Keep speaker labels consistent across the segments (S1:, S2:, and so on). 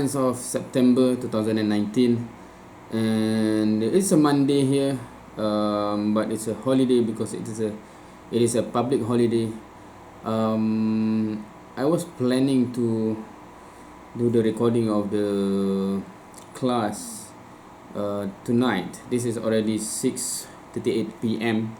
S1: 9th of September 2019, and it's a Monday here, but it's a holiday because it is a public holiday. I was planning to do the recording of the class tonight. This is already 6:38 p.m.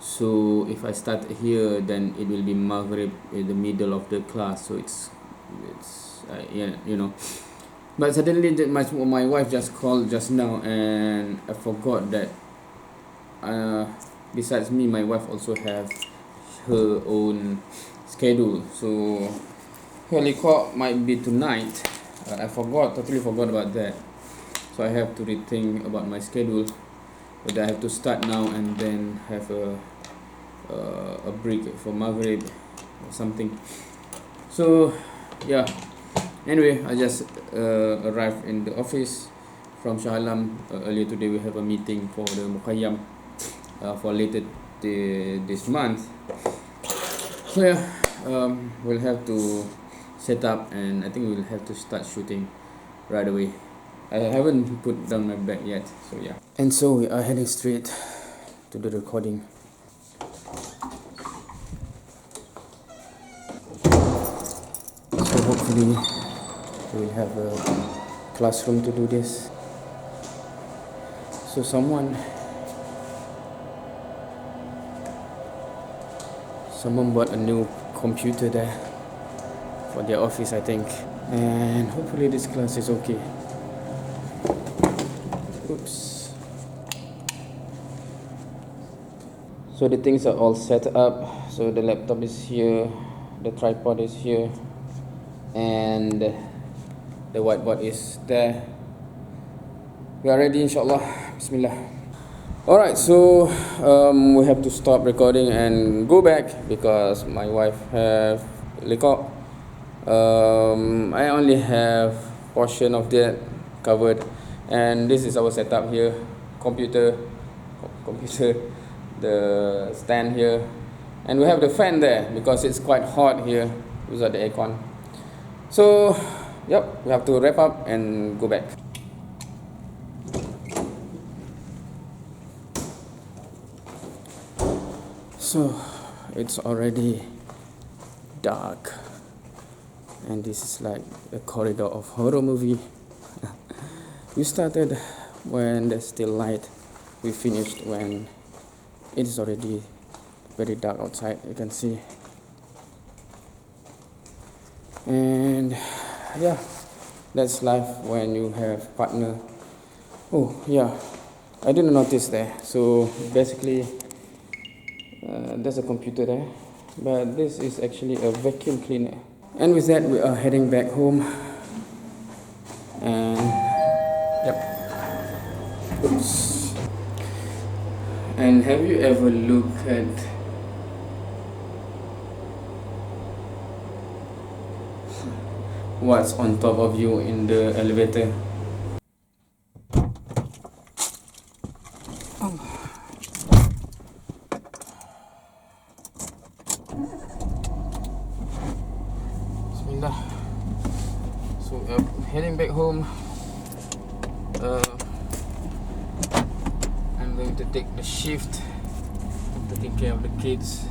S1: So if I start here, then it will be Maghrib in the middle of the class. So it's yeah, you know. But suddenly my wife just called just now, and I forgot that besides me, my wife also have her own schedule. So her record might be tonight. I totally forgot about that. So I have to rethink about my schedule. Whether I have to start now and then have a break for Maghrib or something. So yeah, anyway, I just arrived in the office from Shah Alam earlier today. We have a meeting for the Muqayyam for later this month. So yeah, we'll have to set up, and I think we'll have to start shooting right away. I haven't put down my bag yet, so yeah. And so we are heading straight to the recording. So hopefully we'll have a classroom to do this. So someone bought a new computer there for their office, I think, and hopefully this class is okay. Oops. So the things are all set up. So the laptop is here, the tripod is here, and the whiteboard is there. We are ready, inshallah. Bismillah. Alright, so we have to stop recording and go back because my wife have record. I only have portion of that covered, and this is our setup here. Computer, the stand here, and we have the fan there because it's quite hot here without the aircon. So yep, we have to wrap up and go back. So it's already dark, and this is like a corridor of horror movie. We started when there's still light. We finished when it is already very dark outside, you can see. And yeah, that's life when you have partner. Oh yeah, I didn't notice there. So basically there's a computer there, but this is actually a vacuum cleaner. And with that, we are heading back home. And yep. Oops. And have you ever looked at what's on top of you in the elevator? Bismillah. So heading back home. I'm going to take the shift to take care of the kids,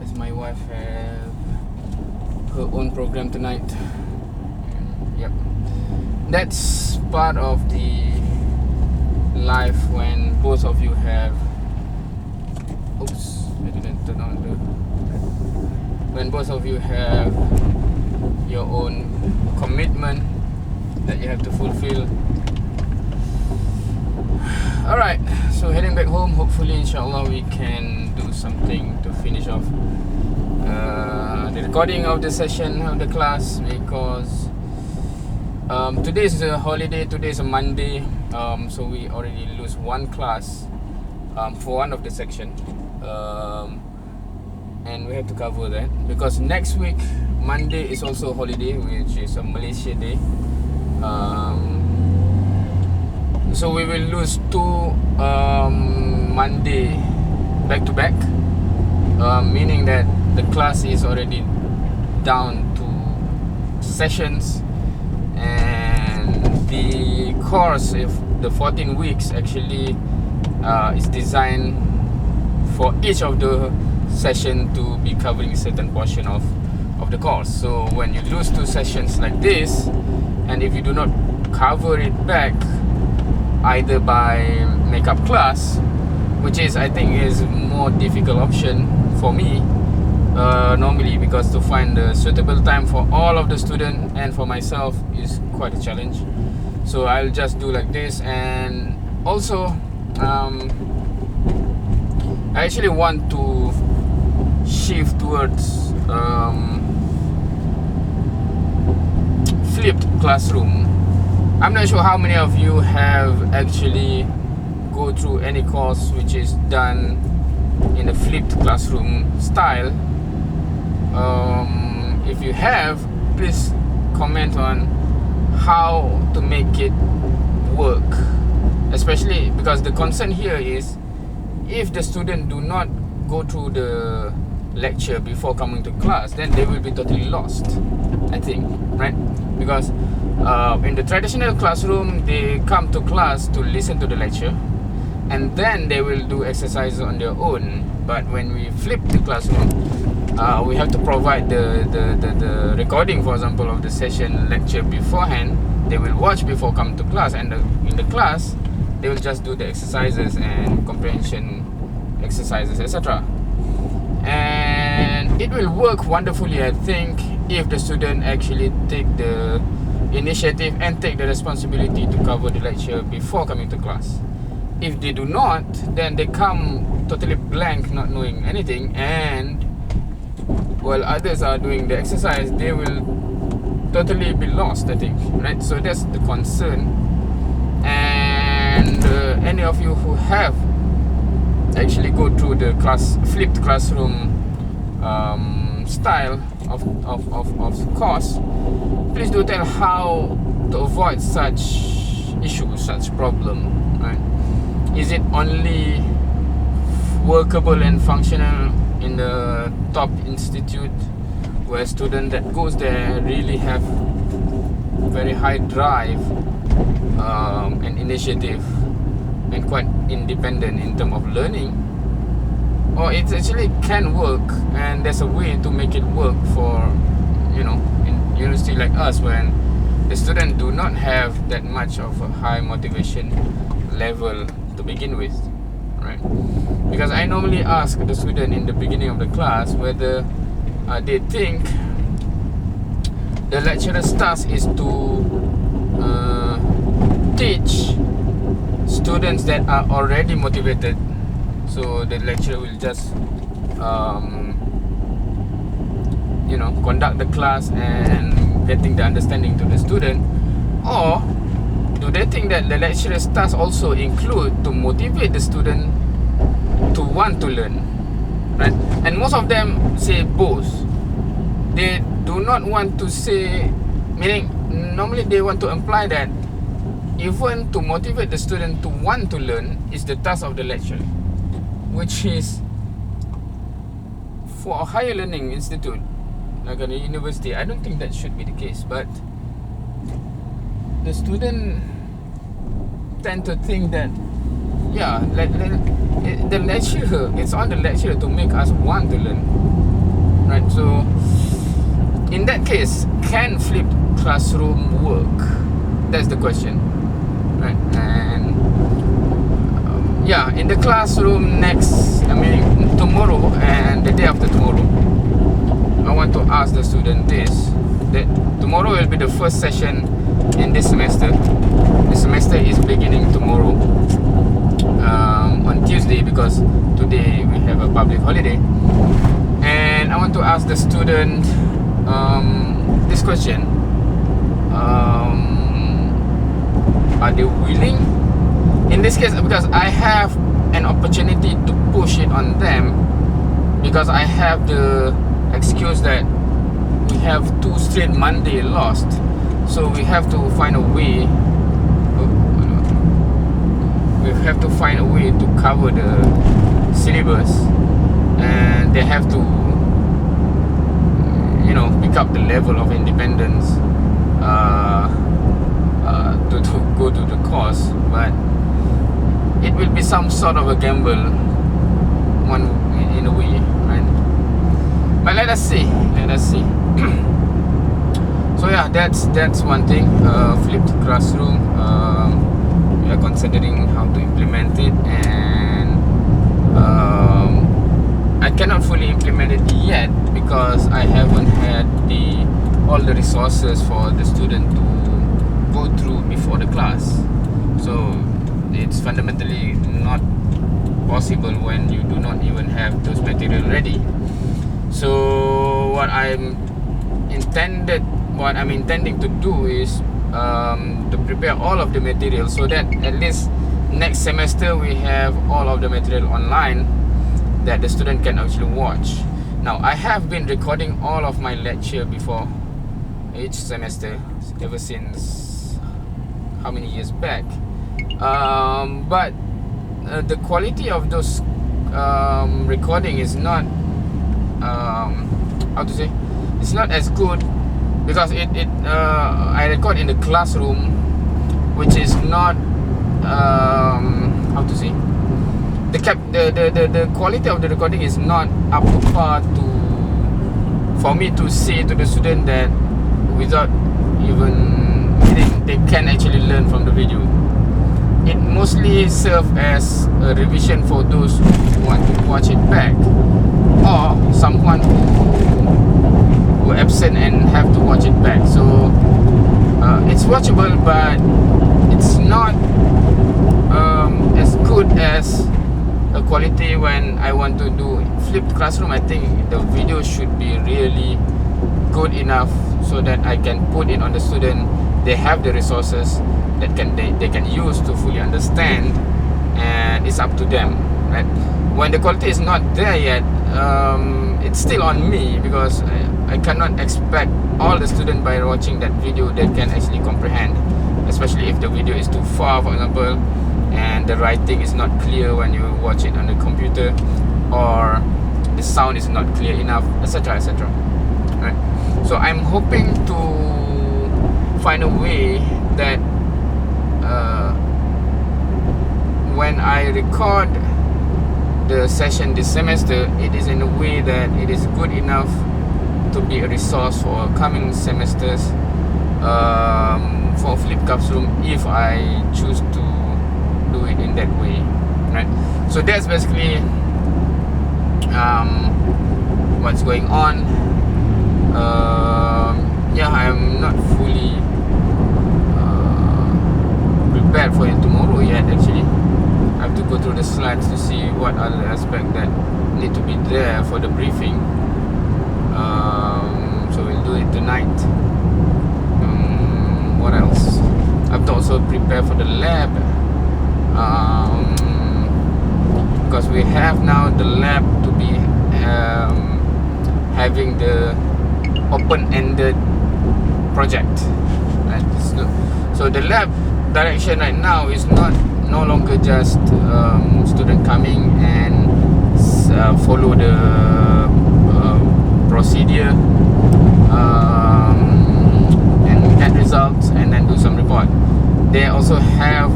S1: as my wife have her own program tonight. Yep, that's part of the life when both of you have. Oops, I didn't turn on the. When both of you have your own commitment that you have to fulfill. Alright, so heading back home. Hopefully, inshallah, we can do something to finish off the recording of the session of the class, because today is a holiday, today is a Monday, so we already lose one class for one of the section, and we have to cover that because next week Monday is also a holiday, which is a Malaysia Day. So we will lose two Monday back to back, meaning that the class is already down to sessions, and the course, if the 14 weeks actually is designed for each of the session to be covering a certain portion of the course. So when you lose 2 sessions like this, and if you do not cover it back either by makeup class, which is, I think, is more difficult option for me normally, because to find a suitable time for all of the student and for myself is quite a challenge. So I'll just do like this. And also I actually want to shift towards flipped classroom. I'm not sure how many of you have actually go through any course which is done in a flipped classroom style. If you have, please comment on how to make it work, especially because the concern here is if the student do not go through the lecture before coming to class, then they will be totally lost, I think, right? Because in the traditional classroom, they come to class to listen to the lecture, and then they will do exercises on their own. But when we flip the classroom, we have to provide the recording, for example, of the session lecture beforehand. They will watch before coming to class, and in the class they will just do the exercises and comprehension exercises, etc. And it will work wonderfully, I think, if the student actually take the initiative and take the responsibility to cover the lecture before coming to class. If they do not, then they come totally blank, not knowing anything, and while others are doing the exercise, they will totally be lost, I think, right? So that's the concern. And any of you who have actually go through the flipped classroom style of course, please do tell how to avoid such issues, such problem, right? Is it only workable and functional in the top institute, where students that goes there really have very high drive and initiative and quite independent in terms of learning? Or it actually can work, and there's a way to make it work for, in university like us, when the students do not have that much of a high motivation level to begin with, right? Because I normally ask the student in the beginning of the class whether they think the lecturer's task is to teach students that are already motivated, so the lecturer will just conduct the class and getting the understanding to the student. Or do they think that the lecturer's task also include to motivate the student to want to learn, right? And most of them say both. They do not want to say, meaning normally they want to imply that even to motivate the student to want to learn is the task of the lecturer, which is for a higher learning institute like a university. I don't think that should be the case, but the student tend to think that the lecturer, it's on the lecturer to make us want to learn, right? So in that case, can flipped classroom work? That's the question, right? And in the classroom tomorrow and the day after tomorrow, I want to ask the student this, that tomorrow will be the first session in this semester. The semester is beginning tomorrow on Tuesday, because today we have a public holiday. And I want to ask the student this question: are they willing? In this case, because I have an opportunity to push it on them, because I have the excuse that we have 2 straight Monday lost, so we have to find a way. We have to find a way to cover the syllabus, and they have to, pick up the level of independence to go to the course, but it will be some sort of a gamble, one in a way, right? But let us see. So yeah, that's one thing. Flipped classroom. We are considering how to implement it, and I cannot fully implement it yet because I haven't had all the resources for the student to go through before the class. So it's fundamentally not possible when you do not even have those material ready. So what I'm intending to do is to prepare all of the material so that at least next semester we have all of the material online that the student can actually watch. Now, I have been recording all of my lecture before each semester ever since how many years back, but the quality of those recording is not it's not as good because I record in the classroom, which is not the quality of the recording is not up to par for me to say to the student that without even they can actually learn from the video. It mostly serves as a revision for those who want to watch it back, or someone who were absent and have to watch it back. So it's watchable, but it's not as good as a quality when I want to do flipped classroom. I think the video should be really good enough so that I can put it on the student. They have the resources that they can use to fully understand, and it's up to them, right? When the quality is not there yet, it's still on me because I cannot expect all the students by watching that video that can actually comprehend, especially if the video is too far, for example, and the writing is not clear when you watch it on the computer, or the sound is not clear enough, etc., etc. Right? So I'm hoping to find a way that when I record the session this semester, it is in a way that it is good enough to be a resource for coming semesters for flipped classroom if I choose to do it in that way, right? So that's basically what's going on. I'm not fully prepared for it tomorrow yet. Actually, I have to go through the slides to see what are the aspects that need to be there for the briefing. So we'll do it tonight. What else? I have to also prepare for the lab, because we have now the lab to be having the open-ended project, right? So the lab direction right now is no longer just student coming and follow the procedure and get results and then do some report. They also have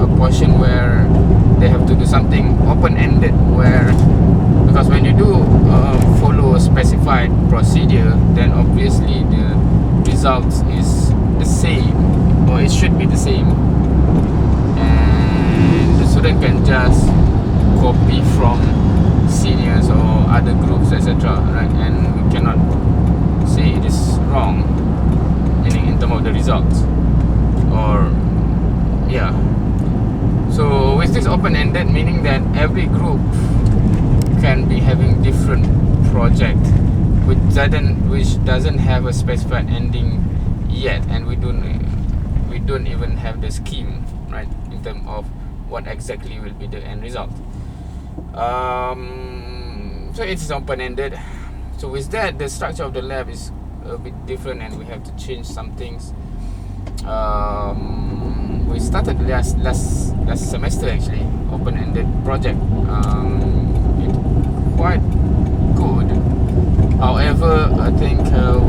S1: a portion where they have to do something open-ended, because when you do follow a specified procedure, then obviously the results is the same, or it should be the same, and the student can just copy from seniors or other groups, etc., right? And we cannot say it is wrong in terms of the results, or so with this open-ended, meaning that every group can be having different project which doesn't have a specified ending yet, and we don't even have the scheme, right, in terms of what exactly will be the end result. So it's open-ended. So with that, the structure of the lab is a bit different, and we have to change some things. We started last semester, actually, open-ended project. It's quite good. However, I think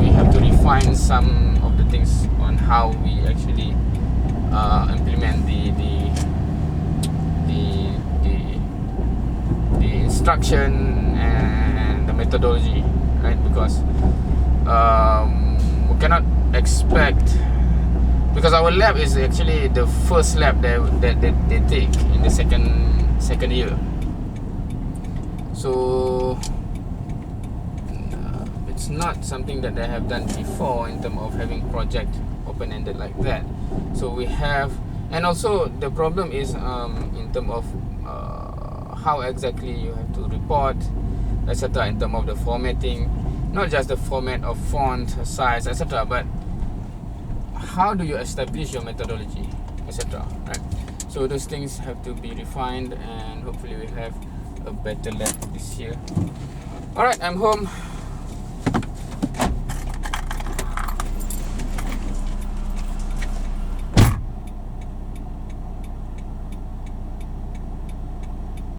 S1: we have to refine some of the things on how we actually implement the instruction and the methodology, right? Because we cannot expect, because our lab is actually the first lab that they take in the second year. So it's not something that they have done before in terms of having project open-ended like that. So we have, and also the problem is in terms of how exactly you have to report, etc. in terms of the formatting, not just the format of font size, etc., but how do you establish your methodology, etc., right? So those things have to be refined, and hopefully we have a better lab this year. Alright, I'm home.